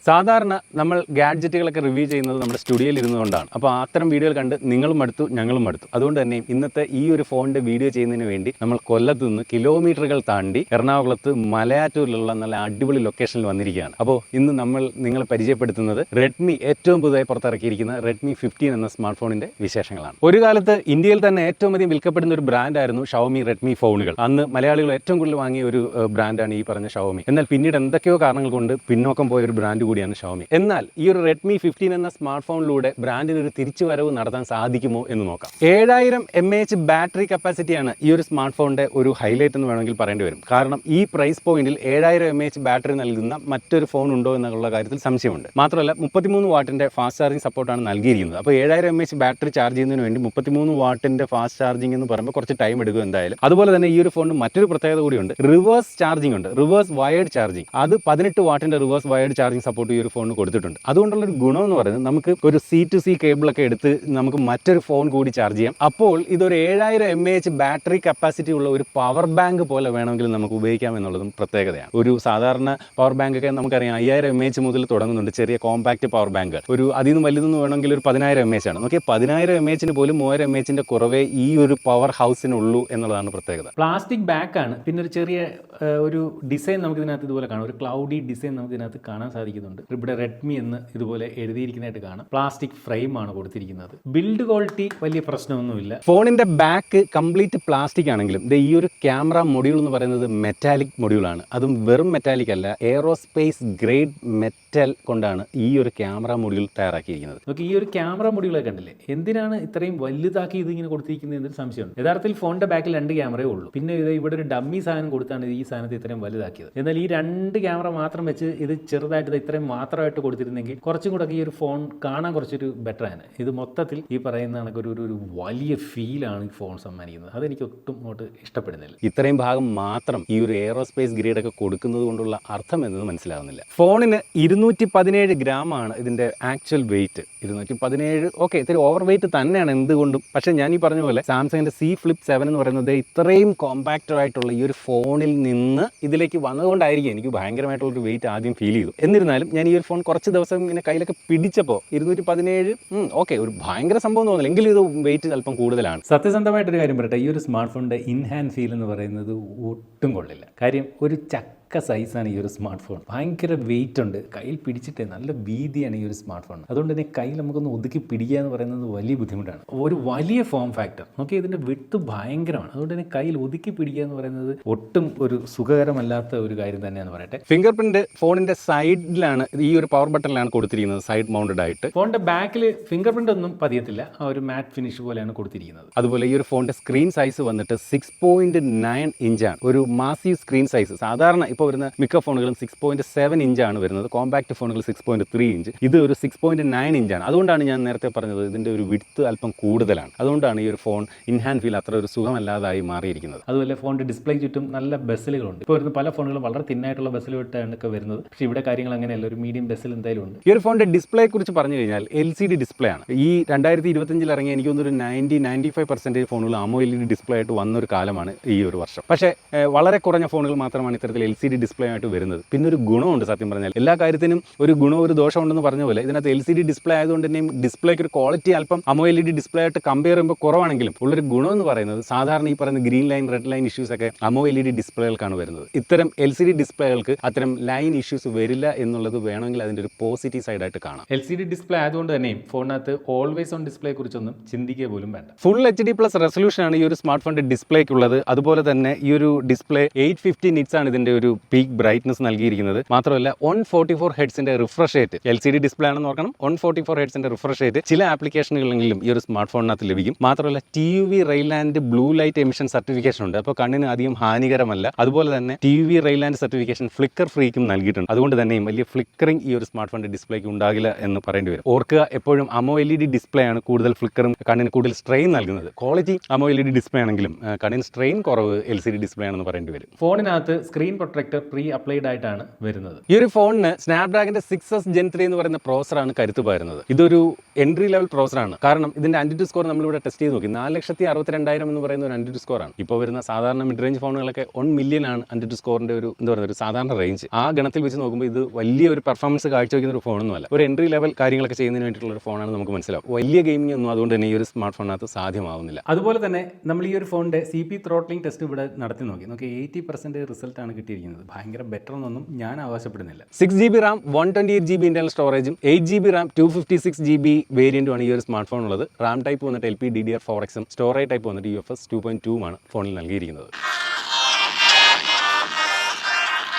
സാധാരണ നമ്മൾ ഗാഡ്ജറ്റുകളൊക്കെ റിവ്യൂ ചെയ്യുന്നത് നമ്മുടെ സ്റ്റുഡിയോയിൽ ഇരുന്നുകൊണ്ടാണ്. അപ്പോൾ അത്തരം വീഡിയോകൾ കണ്ട് നിങ്ങളും മടുത്തു, ഞങ്ങളും മടുത്തു. അതുകൊണ്ട് തന്നെ ഇന്നത്തെ ഈ ഒരു ഫോണിൻ്റെ വീഡിയോ ചെയ്യുന്നതിന് വേണ്ടി നമ്മൾ കൊല്ലത്ത് നിന്ന് കിലോമീറ്ററുകൾ താണ്ടി എറണാകുളത്ത് മലയാറ്റൂരിലുള്ള നല്ല അടിപൊളി ലൊക്കേഷനിൽ വന്നിരിക്കുകയാണ്. അപ്പോൾ ഇന്ന് നമ്മൾ നിങ്ങളെ പരിചയപ്പെടുത്തുന്നത് റെഡ്മി ഏറ്റവും പുതുതായി പുറത്തിറക്കിയിരിക്കുന്ന റെഡ്മി 15 എന്ന സ്മാർട്ട് ഫോണിൻ്റെ വിശേഷങ്ങളാണ്. ഒരു കാലത്ത് ഇന്ത്യയിൽ തന്നെ ഏറ്റവും അധികം വിൽക്കപ്പെടുന്ന ഒരു ബ്രാൻഡായിരുന്നു ഷവോമി റെഡ്മി ഫോണുകൾ. അന്ന് മലയാളികൾ ഏറ്റവും കൂടുതൽ വാങ്ങിയ ഒരു ബ്രാൻഡാണ് ഈ പറഞ്ഞ ഷവോമി. എന്നാൽ പിന്നീട് എന്തൊക്കെയോ കാരണങ്ങൾ കൊണ്ട് പിന്നോക്കം പോയ ഒരു ബ്രാൻഡ് കൂടിയാണ് ഷവോമി. എന്നാൽ ഈ ഒരു റെഡ്മി 15 എന്ന സ്മാർട്ട് ഫോണിലൂടെ ബ്രാൻഡിന് ഒരു തിരിച്ചുവരവ് നടത്താൻ സാധിക്കുമോ എന്ന് നോക്കാം. 7000 mAh ബാറ്ററി കപ്പാസിറ്റിയാണ് ഈ ഒരു സ്മാർട്ട് ഫോണിന്റെ ഒരു ഹൈലൈറ്റ് എന്ന് വേണമെങ്കിൽ പറയേണ്ടി വരും. കാരണം ഈ പ്രൈസ് പോയിന്റിൽ 7000 mAh ബാറ്ററി നൽകുന്ന മറ്റൊരു ഫോൺ ഉണ്ടോ എന്നുള്ള കാര്യത്തിൽ സംശയമുണ്ട്. മാത്രമല്ല 33 വാട്ടിന്റെ ഫാസ്റ്റ് ചാർജിംഗ് സപ്പോർട്ടാണ് നൽകിയിരിക്കുന്നത്. അപ്പോൾ 7000 mAh ബാറ്ററി ചാർജ് ചെയ്യുന്നതിന് വേണ്ടി 33 വാട്ടിന്റെ ഫാസ്റ്റ് ചാർജിംഗ് എന്ന് പറയുമ്പോൾ കുറച്ച് ടൈം എടുക്കും എന്തായാലും. അതുപോലെ തന്നെ ഈ ഒരു ഫോണിന് മറ്റൊരു പ്രത്യേകത കൂടിയുണ്ട്. റിവേഴ്സ് ചാർജിംഗ് ഉണ്ട്, റിവേഴ്സ് വയേർഡ് ചാർജിംഗ്. അത് 18 വാട്ടിന്റെ റിവേഴ്സ് വയേർഡ് ചാർജിംഗ് സപ്പോർട്ട് ഈ ഒരു ഫോണിന് കൊടുത്തിട്ടുണ്ട്. അതുകൊണ്ടുള്ളൊരു ഗുണം എന്ന് പറയുന്നത് നമുക്ക് ഒരു C2C കേബിളൊക്കെ എടുത്ത് നമുക്ക് മറ്റൊരു ഫോൺ കൂടി ചാർജ് ചെയ്യാം. അപ്പോൾ ഇതൊരു 7000 mAh ബാറ്ററി കപ്പാസിറ്റി ഉള്ള ഒരു പവർ ബാങ്ക് പോലെ വേണമെങ്കിൽ നമുക്ക് ഉപയോഗിക്കാം എന്നുള്ളതും പ്രത്യേകതയാണ്. ഒരു സാധാരണ പവർ ബാങ്ക് ഒക്കെ നമുക്കറിയാം 5000 mAh മുതൽ തുടങ്ങുന്നുണ്ട്, ചെറിയ കോമ്പാക്ട് പവർ ബാങ്ക്. ഒരു അതിൽ നിന്ന് വലുതെന്ന് വേണമെങ്കിൽ ഒരു 10000 mAh ആണ്. നോക്കിയാൽ 10000 mAh പോലും 3000 mAh കുറവേ ഈ ഒരു പവർ ഹൗസിനുള്ളൂ എന്നുള്ളതാണ് പ്രത്യേകത. പ്ലാസ്റ്റിക് ബാക്കാണ്. പിന്നെ ഒരു ചെറിയ ഒരു ഡിസൈൻ നമുക്ക് ഇതിനകത്ത് ഇതുപോലെ കാണാം. ഒരു ക്ലൗഡി ഡിസൈൻ നമുക്ക് ഇതിനകത്ത് കാണാൻ സാധിക്കുന്നുണ്ട്. ഇവിടെ റെഡ്മി എന്ന് ഇതുപോലെ എഴുതിയിരിക്കുന്നതായിട്ട് കാണാം. പ്ലാസ്റ്റിക് ഫ്രെയിം ആണ് കൊടുത്തിരിക്കുന്നത്. ബിൽഡ് ക്വാളിറ്റി വലിയ പ്രശ്നമൊന്നുമില്ല. ഫോണിന്റെ ബാക്ക് കംപ്ലീറ്റ് പ്ലാസ്റ്റിക് ആണെങ്കിലും ഈ ഒരു ക്യാമറ മൊഡ്യൂൾ എന്ന് പറയുന്നത് മെറ്റാലിക് മൊഡ്യൂളാണ്. അതും വെറും മെറ്റാലിക് അല്ല, എയറോസ്പേസ് ഗ്രേഡ് മെറ്റൽ കൊണ്ടാണ് ഈ ഒരു ക്യാമറ മൊഡ്യൂൾ തയ്യാറാക്കിയിരിക്കുന്നത്. നമുക്ക് ഈ ഒരു ക്യാമറ മൊഡ്യൂളൊക്കെ കണ്ടില്ലേ, എന്തിനാണ് ഇത്രയും വലുതാക്കി ഇതിങ്ങനെ കൊടുത്തിരിക്കുന്നത് എന്നൊരു സംശയമുണ്ട്. യഥാർത്ഥത്തിൽ ഫോണിന്റെ ബാക്കിൽ 2 ക്യാമറയേ ഉള്ളൂ. പിന്നെ ഇത് ഇവിടെ ഒരു ഡമ്മി സാധനം കൊടുത്താണ് ഈ സാധനത്തെ ഇത്രയും വലുതാക്കിയത്. എന്നാൽ ഈ 2 ക്യാമറ മാത്രം വെച്ച് ഇത് ചെറുതായിട്ട് ഇത്രയും മാത്രമായിട്ട് കൊടുത്തിരുന്നെങ്കിൽ കുറച്ചും കൂടെ ഈ ഒരു ഫോൺ കാണാൻ കുറച്ചൊരു ബെറ്റർ ആണ്. ഇത് മൊത്തത്തിൽ ഈ പറയുന്ന ഒരു വലിയ ഫീലാണ് ഈ ഫോൺ സമ്മാനിക്കുന്നത്. അതെനിക്ക് ഒട്ടും അങ്ങോട്ട് ഇഷ്ടപ്പെടുന്നില്ല. ഇത്രയും ഭാഗം മാത്രം ഈ ഒരു എയറോസ്പേസ് ഗ്രേഡ് ഒക്കെ കൊടുക്കുന്നത് കൊണ്ടുള്ള അർത്ഥം എന്നത് മനസ്സിലാവുന്നില്ല. ഫോണിന് 217 ഗ്രാമാണ് ഇതിന്റെ ആക്ച്വൽ വെയിറ്റ്. 217 ഓക്കെ, ഇത്തിരി ഓവർ വെയിറ്റ് തന്നെയാണ് എന്തുകൊണ്ടും. പക്ഷേ ഞാൻ ഈ പറഞ്ഞ പോലെ സാംസങ്ങിന്റെ C Flip 7 എന്ന് പറയുന്നത് ഇത്രയും കോമ്പാക്റ്റ് ആയിട്ടുള്ള ഈ ഒരു ഫോണിൽ നിന്ന് ഇതിലേക്ക് വന്നതുകൊണ്ടായിരിക്കും എനിക്ക് ഭയങ്കരമായിട്ടുള്ളൊരു വെയിറ്റ് ആദ്യം ഫീൽ ചെയ്തു. എന്നിരുന്നാലും ഞാൻ ഈ ഒരു ഫോൺ കുറച്ച് ദിവസം ഇങ്ങനെ കയ്യിലൊക്കെ പിടിച്ചപ്പോൾ 217 ഓക്കെ, ഒരു ഭയങ്കര സംഭവം തോന്നില്ല. എങ്കിലും ഇത് വെയിറ്റ് അല്പം കൂടുതലാണ്. സത്യസന്ധമായിട്ടൊരു കാര്യം പറയട്ടെ, ഈ ഒരു സ്മാർട്ട് ഫോണിന്റെ ഇൻ ഹാൻഡ് ഫീൽ എന്ന് പറയുന്നത് ഒട്ടും കൊള്ളില്ല. കാര്യം ഒരു സൈസാണ് ഈ ഒരു സ്മാർട്ട് ഫോൺ. ഭയങ്കര വെയിറ്റ് ഉണ്ട്, കയ്യിൽ പിടിച്ചിട്ടേ നല്ല വീതിയാണ് ഈ ഒരു സ്മാർട്ട് ഫോൺ. അതുകൊണ്ട് തന്നെ കയ്യിൽ നമുക്കൊന്ന് ഒതുക്കി പിടിക്കുക എന്ന് പറയുന്നത് വലിയ ബുദ്ധിമുട്ടാണ്. ഒരു വലിയ ഫോം ഫാക്ടർ നോക്കി, ഇതിൻ്റെ വിട്ട് ഭയങ്കരമാണ്. അതുകൊണ്ട് തന്നെ കയ്യിൽ ഒതുക്കി പിടിക്കുക എന്ന് പറയുന്നത് ഒട്ടും ഒരു സുഖകരമല്ലാത്ത ഒരു കാര്യം തന്നെയാണെന്ന് പറയട്ടെ. ഫിംഗർ പ്രിന്റ് ഫോണിന്റെ സൈഡിലാണ്, ഈ ഒരു പവർ ബട്ടണിലാണ് കൊടുത്തിരിക്കുന്നത്, സൈഡ് മൗണ്ടഡ് ആയിട്ട്. ഫോണിന്റെ ബാക്കിൽ ഫിംഗർ പ്രിന്റ് ഒന്നും പതിയത്തില്ല, ആ ഒരു മാറ്റ് ഫിനിഷ് പോലെയാണ് കൊടുത്തിരിക്കുന്നത്. അതുപോലെ ഈ ഒരു ഫോണിന്റെ സ്ക്രീൻ സൈസ് വന്നിട്ട് 6.9 ഇഞ്ചാണ്. ഒരു മാസീവ് സ്ക്രീൻ സൈസ്. സാധാരണ ഇപ്പോൾ വരുന്ന മിക്ക ഫോണുകളും 6.7 ഇഞ്ചാണ് വരുന്നത്. കോമ്പാക്ട് ഫോണുകൾ 6.3 ഇഞ്ച്. ഇത് ഒരു 6.9 ഇഞ്ചാണ്. അതുകൊണ്ടാണ് ഞാൻ നേരത്തെ പറഞ്ഞത് ഇതിൻ്റെ ഒരു വിഡ്ത്ത് അല്പം കൂടുതലാണ്. അതുകൊണ്ടാണ് ഈ ഒരു ഫോൺ ഇൻ ഹാൻഡ് ഫീൽ അത്ര ഒരു സുഖമല്ലാതായി മാറിയിരിക്കുന്നത്. അതുപോലെ ഫോണിൻ്റെ ഡിസ്പ്ലേ ചുറ്റും നല്ല ബെസലുകളുണ്ട്. ഇപ്പോൾ വരുന്ന പല ഫോണുകളും വളരെ തിന്നായിട്ടുള്ള ബെസലുമായിട്ടാണ് ഒക്കെ വരുന്നത്. പക്ഷേ ഇവിടെ കാര്യങ്ങൾ അങ്ങനെയല്ല, ഒരു മീഡിയം ബെസൽ എന്തായാലും ഉണ്ട്. ഈ ഒരു ഫോണിൻ്റെ ഡിസ്പ്ലേയെ കുറിച്ച് പറഞ്ഞു കഴിഞ്ഞാൽ LCD ഡിസ്പ്ലേ ആണ്. ഈ 2025 ഇറങ്ങി എനിക്ക് തോന്നുന്നു ഒരു 95% ഫോണുകൾ AMOLED ഡിസ്പ്ലേ ആയിട്ട് വന്നൊരു കാലമാണ് ഈ ഒരു വർഷം. പക്ഷേ വളരെ കുറഞ്ഞ ഫോണുകൾ മാത്രമാണ് ഇത്തരത്തിൽ LCD ഡിസ്പ്ലേ ആയിട്ട് വരുന്നത്. പിന്നെ ഒരു ഗുണമുണ്ട്, സത്യം പറഞ്ഞാൽ എല്ലാ കാര്യത്തിനും ഒരു ഗുണവും ഒരു ദോഷമുണ്ടെന്ന് പറഞ്ഞ പോലെ ഇതിനകത്ത് LCD ഡിസ്പ്ലേ ആയതുകൊണ്ട് തന്നെയും ഡിസ്പ്ലേക്ക് ഒരു ക്വാളിറ്റി അല്പം AMOLED ഡിസ്പ്ലേ ആയിട്ട് കമ്പയർ ചെയ്യുമ്പോൾ കുറവാണെങ്കിലും ഉള്ളൊരു ഗുണം എന്ന് പറയുന്നത് സാധാരണ ഈ പറയുന്ന green line red line issues ഒക്കെ AMOLED ഡിസ്പ്ലേകൾക്കാണ് വരുന്നത്. ഇത്തരം LCD ഡിസ്പ്ലേകൾക്ക് അത്തരം ലൈൻ ഇഷ്യൂസ് വരില്ല എന്നുള്ളത് വേണമെങ്കിൽ അതിൻ്റെ ഒരു പോസിറ്റീവ് സൈഡായിട്ട് കാണാം. LCD ഡിസ്പ്ലേ ആയതുകൊണ്ട് തന്നെയും ഫോണിനകത്ത് ഓൾവേസ് ഓൺ ഡിസ്പ്ലേ കുറിച്ചൊന്നും ചിന്തിക്കുക പോലും വേണ്ട. ഫുൾ HD+ റെസൊല്യൂഷൻ ആണ് ഈ ഒരു സ്മാർട്ട് ഫോണിന്റെ ഡിസ്പ്ലേക്കുള്ളത്. അതുപോലെ തന്നെ ഈ ഒരു ഡിസ്പ്ലേ 850 നിറ്റ്സ് ആണ് ഇതിന്റെ ഒരു പീക്ക് ബ്രൈറ്റ്നസ് നൽകിയിരിക്കുന്നത്. മാത്രമല്ല 144 ഹെർട്സിന്റെ റിഫ്രഷ് റേറ്റ്, LCD ഡിസ്പ്ലേ ആണെന്ന് നോക്കണം, 144 ഹെർട്സിന്റെ റിഫ്രഷ് റേറ്റ് ചില ആപ്ലിക്കേഷനുകളിലെങ്കിലും ഈ ഒരു സ്മാർട്ട് ഫോണിനകത്ത് ലഭിക്കും. മാത്രമല്ല TUV Rheinland blue light emission certification ഉണ്ട്. അപ്പോൾ കണ്ണിന് അധികം ഹാനികരമല്ല. അതുപോലെ തന്നെ TUV റെയിലാൻഡ് സർട്ടിഫിക്കേഷൻ ഫ്ലിക്കർ ഫ്രീക്കും നൽകിയിട്ടുണ്ട്. അതുകൊണ്ട് തന്നെയും വലിയ ഫ്ലിക്കറിംഗ് ഈ ഒരു സ്മാർട്ട് ഫോണിന്റെ ഡിസ്പ്ലേക്ക് ഉണ്ടാകില്ല എന്ന് പറയേണ്ടി വരും. ഓർക്കുക, എപ്പോഴും AMOLED ഡിസ്പ്ലേ ആണ് കൂടുതൽ ഫ്ലിക്കറും കണ്ണിന് കൂടുതൽ സ്ട്രെയിൻ നൽകുന്നത്. ക്വാളിറ്റി AMOLED ഡിസ്പ്ലേ ആണെങ്കിലും കണ്ണിന് സ്ട്രെയിൻ കുറവ് LCD ഡിസ്പ്ലേ ആണെന്ന് പറയേണ്ടി വരും. ഫോണിനകത്ത് screen protector protector pre applied ആയിട്ടാണ് വരുന്നത്. ഈ ഒരു ഫോണിന് സ്നാപ്ഡ്രാഗന്റെ 6S Gen 3 എന്ന് പറയുന്ന പ്രോസറാണ് കരുത്ത് പകരുന്നത്. ഇതൊരു എൻട്രി ലെവൽ പ്രോസറാണ്. കാരണം ഇതിന്റെ ആന്റിറ്റി സ്കോർ നമ്മളിവിടെ ടെസ്റ്റ് ചെയ്ത് നോക്കി. 4,62,000 എന്ന് പറയുന്ന ഒരു ആന്റിറ്റി സ്കോറാണ്. ഇപ്പോൾ വരുന്ന സാധാരണ മിഡ് റേഞ്ച് ഫോണുകളൊക്കെ 1 മില്യൺ ആണ് ആന്റിറ്റി സ്കോറിന്റെ ഒരു ഒരു സാധാരണ റേഞ്ച്. ആ ഗണത്തിൽ വെച്ച് നോക്കുമ്പോൾ ഇത് വലിയ ഒരു പെർഫോമൻസ് കാഴ്ചവെക്കുന്ന ഒരു ഫോണൊന്നുമല്ല. ഒരു എൻട്രി ലെവൽ കാര്യങ്ങളൊക്കെ ചെയ്യുന്നതിന് വേണ്ടിയിട്ടുള്ള ഒരു ഫോണാണ് നമുക്ക് മനസ്സിലാവും. വലിയ ഗെയിമിംഗ് ഒന്നും അതുകൊണ്ട് തന്നെ ഈ ഒരു സ്മാർട്ട് ഫോണിനകത്ത് സാധ്യമാവുന്നില്ല. അതുപോലെ തന്നെ നമ്മൾ ഈ ഒരു ഫോണിന്റെ CP ത്രോട്ട്ലിംഗ് ടെസ്റ്റ് ഇവിടെ നടത്തി നോക്കി. 80% റിസൾട്ടാണ് കിട്ടിയിരിക്കുന്നത്. ഭയങ്കര ബെറ്റർ എന്നൊന്നും ഞാൻ അവകാശപ്പെടുന്നില്ല. 6GB RAM 128GB ഇന്റർണൽ സ്റ്റോറേജും 8GB RAM 256GB വേരിയന്റുമാണ് ഈ ഒരു സ്മാർട്ട് ഫോൺ ഉള്ളത്. റാം ടൈപ്പ് വന്നിട്ട് LPDDR4X സ്റ്റോറേജ് ടൈപ്പ് വന്നിട്ട് UFS 2.2 ആണ് ഫോണിൽ നൽകിയിരിക്കുന്നത്.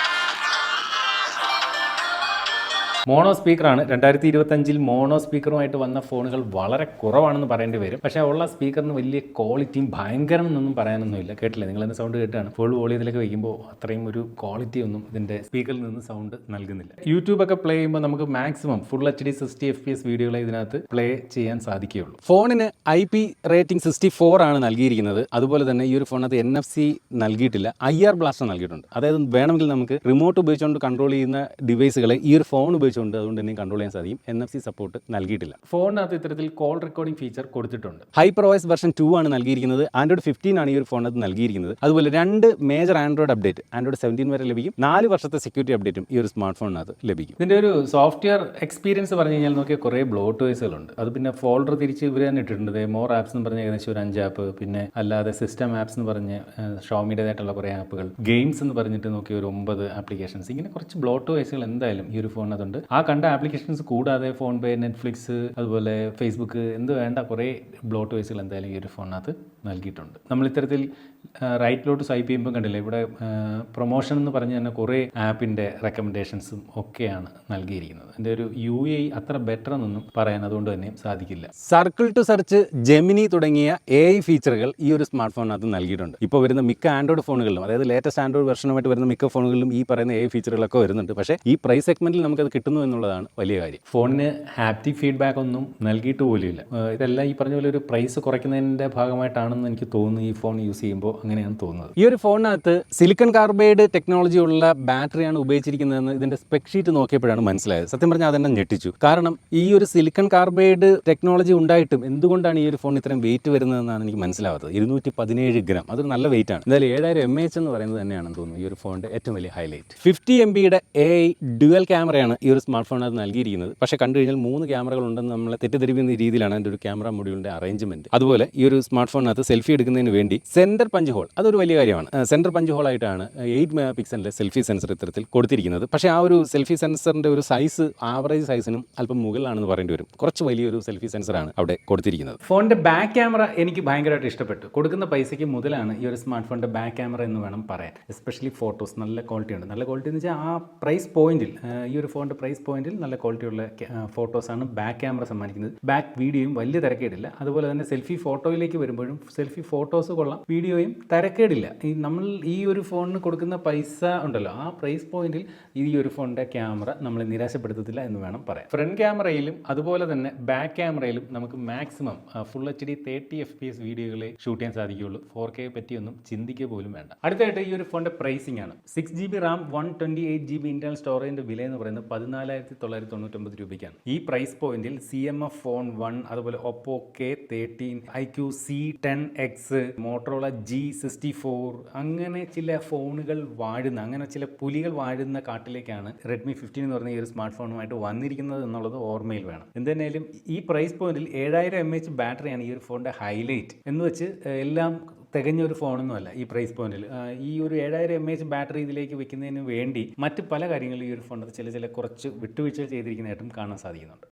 മോണോ സ്പീക്കറാണ്. 2025 മോണോ സ്പീക്കറുമായിട്ട് വന്ന ഫോണുകൾ വളരെ കുറവാണെന്ന് പറയേണ്ടി വരും. പക്ഷേ ഉള്ള സ്പീക്കറിന് വലിയ ക്വാളിറ്റിയും ഭയങ്കരം എന്നൊന്നും പറയാനൊന്നുമില്ല. കേട്ടില്ലേ, നിങ്ങൾ എൻ്റെ സൗണ്ട് കേട്ടാണ്. ഫുൾ വോളിയത്തിലൊക്കെ വയ്ക്കുമ്പോൾ അത്രയും ഒരു ക്വാളിറ്റി ഒന്നും ഇതിൻ്റെ സ്പീക്കറിൽ നിന്ന് സൗണ്ട് നൽകുന്നില്ല. യൂട്യൂബൊക്കെ പ്ലേ ചെയ്യുമ്പോൾ നമുക്ക് മാക്സിമം ഫുൾ HD 60 FPS വീഡിയോകളെ ഇതിനകത്ത് പ്ലേ ചെയ്യാൻ സാധിക്കുകയുള്ളൂ. ഫോണിന് IP റേറ്റിംഗ് 64 ആണ് നൽകിയിരിക്കുന്നത്. അതുപോലെ തന്നെ ഈ ഒരു ഫോണിനകത്ത് NFC നൽകിയിട്ടില്ല, IR ബ്ലാസ്റ്റർ നൽകിയിട്ടുണ്ട്. അതായത് വേണമെങ്കിൽ നമുക്ക് റിമോട്ട് ഉപയോഗിച്ചുകൊണ്ട് കൺട്രോൾ ചെയ്യുന്ന ഡിവൈസുകളെ ഈ ഒരു ഫോൺ ഉപയോഗിച്ചുകൊണ്ട് അതുകൊണ്ട് തന്നെ കൺട്രോൾ ചെയ്യാൻ സാധിക്കും. NFC സപ്പോർട്ട് നൽകിയിട്ടില്ല. ഫോണിനകത്ത് ഇത്തരത്തിൽ കോൾ റെക്കോർഡിംഗ് ഫീച്ചർ കൊടുത്തിട്ടുണ്ട്. HyperOS വെർഷൻ 2 ആണ് നൽകിയിരിക്കുന്നത്. Android 15 ആണ് ഈ ഒരു ഫോണിനകത്ത് നൽകിയിരിക്കുന്നത്. അതുപോലെ 2 മേജർ ആൻഡ്രോയിഡ് അപ്ഡേറ്റ് Android 17 വരെ ലഭിക്കും. 4 വർഷത്തെ സെക്യൂരിറ്റി അപ്ഡേറ്റും ഈ ഒരു സ്മാർട്ട് ഫോണിനകത്ത് ലഭിക്കും. ഇതിന്റെ ഒരു സോഫ്റ്റ്വെയർ എക്സ്പീരിയൻസ് പറഞ്ഞു കഴിഞ്ഞാൽ നോക്കിയാൽ കുറേ ബ്ലോട്ട്വേഴ്സുകളുണ്ട്. അത് പിന്നെ ഫോൾഡർ തിരിച്ച് ഇവർ തന്നെ ഇട്ടിട്ടുണ്ട്. മോർ ആപ്സ് എന്ന് പറഞ്ഞ ഏകദേശം ഒരു 5 ആപ്പ്, പിന്നെ അല്ലാതെ സിസ്റ്റം ആപ്സ് എന്ന് പറഞ്ഞ് ഷോമിയുടേതായിട്ടുള്ള കുറേ ആപ്പുകൾ, ഗെയിംസ് എന്ന് പറഞ്ഞിട്ട് നോക്കിയ ഒരു 9 ആപ്ലിക്കേഷൻസ്, ഇങ്ങനെ കുറച്ച് ബ്ലോട്ട്വേഴ്സുകൾ എന്തായാലും ഈ ഒരു ഫോണിനകത്തുണ്ട്. ആ കണ്ട ആപ്ലിക്കേഷൻസ് കൂടാതെ ഫോൺ പേ, നെറ്റ്ഫ്ലിക്സ്, അതുപോലെ ഫേസ്ബുക്ക്, എന്ത് വേണ്ട കുറേ ബ്ലോട്ട്വേഴ്സുകൾ എന്തായാലും ഈ ഒരു ഫോണിനകത്ത് നൽകിയിട്ടുണ്ട്. നമ്മൾ ഇത്തരത്തിൽ റൈറ്റിലോട്ട് സ്വൈപ്പ് ചെയ്യുമ്പോൾ കണ്ടില്ലേ, ഇവിടെ പ്രൊമോഷൻ എന്ന് പറഞ്ഞ് തന്നെ കുറേ ആപ്പിൻ്റെ റെക്കമെൻഡേഷൻസും ഒക്കെയാണ് നൽകിയിരിക്കുന്നത്. അതിൻ്റെ ഒരു UI അത്ര ബെറ്റർ എന്നൊന്നും പറയാൻ അതുകൊണ്ട് തന്നെ സാധിക്കില്ല. സർക്കിൾ ടു സെർച്ച്, ജെമിനി തുടങ്ങിയ AI ഫീച്ചറുകൾ ഈ ഒരു സ്മാർട്ട് ഫോണിനകത്ത് നൽകിയിട്ടുണ്ട്. ഇപ്പോൾ വരുന്ന മിക്ക ആൻഡ്രോയിഡ് ഫോണുകളിലും, അതായത് ലേറ്റസ്റ്റ് ആൻഡ്രോയിഡ് വെർഷനുമായിട്ട് വരുന്ന മിക്ക ഫോണുകളിലും ഈ പറയുന്ന AI ഫീച്ചറുകളൊക്കെ വരുന്നുണ്ട്. പക്ഷേ ഈ പ്രൈസ് സെഗ്മെന്റിൽ നമുക്കത് കിട്ടുന്നു എന്നുള്ളതാണ് വലിയ കാര്യം. ഫോണിന് ഹാപ്റ്റിക് ഫീഡ്ബാക്ക് ഒന്നും നൽകിയിട്ട് പോലുമില്ല. ഇതെല്ലാം ഈ പറഞ്ഞ പോലെ ഒരു പ്രൈസ് കുറയ്ക്കുന്നതിൻ്റെ ഭാഗമായിട്ടാണെന്ന് എനിക്ക് തോന്നുന്നു. ഈ ഫോൺ യൂസ് ചെയ്യുമ്പോൾ അങ്ങനെയാണ് തോന്നുന്നത്. ഈ ഒരു ഫോണിനകത്ത് സിലിക്കൺ കാർബൈഡ് ടെക്നോളജി ഉള്ള ബാറ്ററിയാണ് ഉപയോഗിച്ചിരിക്കുന്നതെന്ന് ഇതിന്റെ സ്പെക് ഷീറ്റ് നോക്കിയപ്പോഴാണ് മനസ്സിലായത്. സത്യം പറഞ്ഞാൽ അതെന്നെ ഞെട്ടിച്ചു. കാരണം ഈ ഒരു സിലിക്കൺ കാർബൈഡ് ടെക്നോളജി ഉണ്ടായിട്ടും എന്തുകൊണ്ടാണ് ഈ ഒരു ഫോൺ ഇത്രയും വെയിറ്റ് വരുന്നതെന്നാണ് എനിക്ക് മനസ്സിലാവാത്തത്. 217 ഗ്രാം, അതൊരു നല്ല വെയിറ്റ് ആണ്. എന്തായാലും 7000 mAh എന്ന് പറയുന്നത് തന്നെയാണെന്ന് തോന്നുന്നു ഈ ഒരു ഫോണിന്റെ ഏറ്റവും വലിയ ഹൈലൈറ്റ്. 50 MBയുടെ AI ഡ്യുവൽ ക്യാമറയാണ് ഈ ഒരു സ്മാർട്ട് ഫോണിനകത്ത് നൽകിയിരിക്കുന്നത്. പക്ഷേ കണ്ടു കഴിഞ്ഞാൽ 3 ക്യാമറകൾ ഉണ്ടെന്ന് നമ്മളെ തെറ്റിദ്ധരിപ്പിക്കുന്ന രീതിയിലാണ് അതിൻ്റെ ഒരു ക്യാമറ മൊഡ്യൂളിന്റെ അറേഞ്ച്മെന്റ്. അതുപോലെ ഈ ഒരു സ്മാർട്ട് ഫോണിനകത്ത് സെൽഫി എടുക്കുന്നതിന് വേണ്ടി സെന്റർ പഞ്ച് ഹോൾ, അതൊരു വലിയ കാര്യമാണ്. സെൻറ്റർ പഞ്ച് ഹോൾ ആയിട്ടാണ് 8 MP സെൽഫി സെൻസർ ഇത്തരത്തിൽ കൊടുത്തിരിക്കുന്നത്. പക്ഷേ ആ ഒരു സെൽഫി സെൻസറിൻ്റെ ഒരു സൈസ് ആവറേജ് സൈസിനും അല്പം മുകളിലാണെന്ന് പറയേണ്ടി വരും. കുറച്ച് വലിയൊരു സെൽഫി സെൻസറാണ് അവിടെ കൊടുത്തിരിക്കുന്നത്. ഫോണിൻ്റെ ബാക്ക് ക്യാമറ എനിക്ക് ഭയങ്കരമായിട്ട് ഇഷ്ടപ്പെട്ടു. കൊടുക്കുന്ന പൈസയ്ക്ക് മുതലാണ് ഈ ഒരു സ്മാർട്ട് ഫോണിൻ്റെ ബാക്ക് ക്യാമറ എന്ന് വേണം പറയാൻ. എസ്പെഷ്യലി ഫോട്ടോസ് നല്ല ക്വാളിറ്റി ഉണ്ട്. നല്ല ക്വാളിറ്റി എന്ന് വെച്ചാൽ ആ പ്രൈസ് പോയിന്റിൽ, ഈ ഒരു ഫോണിൻ്റെ പ്രൈസ് പോയിന്റിൽ നല്ല ക്വാളിറ്റിയുള്ള ഫോട്ടോസാണ് ബാക്ക് ക്യാമറ സമ്മാനിക്കുന്നത്. ബാക്ക് വീഡിയോയും വലിയ തിരക്കേടില്ല. അതുപോലെ തന്നെ സെൽഫി ഫോട്ടോയിലേക്ക് വരുമ്പോഴും സെൽഫി ഫോട്ടോസ് കൊള്ളാം, വീഡിയോയും തിരക്കേടില്ല. നമ്മൾ ഈ ഒരു ഫോണിന് കൊടുക്കുന്ന പൈസ ഉണ്ടല്ലോ, ആ പ്രൈസ് പോയിന്റിൽ ഈ ഒരു ഫോണിൻ്റെ ക്യാമറ നമ്മളെ നിരാശപ്പെടുത്തത്തില്ല എന്ന് വേണം പറയാൻ. ഫ്രണ്ട് ക്യാമറയിലും അതുപോലെ തന്നെ ബാക്ക് ക്യാമറയിലും നമുക്ക് മാക്സിമം ഫുൾ HD 30 FPS വീഡിയോകളെ ഷൂട്ട് ചെയ്യാൻ സാധിക്കുകയുള്ളൂ. 4K പറ്റിയൊന്നും ചിന്തിക്കുക പോലും വേണ്ട. അടുത്തായിട്ട് ഈ ഒരു ഫോണിൻ്റെ പ്രൈസിംഗ് ആണ്. 6GB RAM 128GB ഇന്റർണൽ സ്റ്റോറേജിൻ്റെ വില എന്ന് പറയുന്നത് 14,999 രൂപയ്ക്കാണ്. ഈ പ്രൈസ് പോയിന്റിൽ CMF ഫോൺ 1, അതുപോലെ Oppo K13, IQ C10X, Motorola G64, അങ്ങനെ ചില ഫോണുകൾ വാഴുന്ന, അങ്ങനെ ചില പുലികൾ വാഴുന്ന കാട്ടിലേക്കാണ് Redmi 15 എന്ന് പറഞ്ഞ ഈ ഒരു സ്മാർട്ട് ഫോണുമായിട്ട് വന്നിരിക്കുന്നത് എന്നുള്ളത് ഓർമ്മയിൽ വേണം. എന്തായാലും ഈ പ്രൈസ് പോയിന്റിൽ 7000 mAh ബാറ്ററിയാണ് ഈ ഒരു ഫോണിൻ്റെ ഹൈലൈറ്റ് എന്ന് വെച്ച് എല്ലാം തികഞ്ഞ ഒരു ഫോണൊന്നുമല്ല ഈ പ്രൈസ് പോയിന്റിൽ. ഈ ഒരു 7000 mAh ബാറ്ററി ഇതിലേക്ക് വെക്കുന്നതിന് വേണ്ടി മറ്റ് പല കാര്യങ്ങളും ഈ ഒരു ഫോണിനകത്ത് ചില കുറച്ച് വിട്ടുവീഴ്ച ചെയ്തിരിക്കുന്നതായിട്ടും കാണാൻ സാധിക്കുന്നുണ്ട്.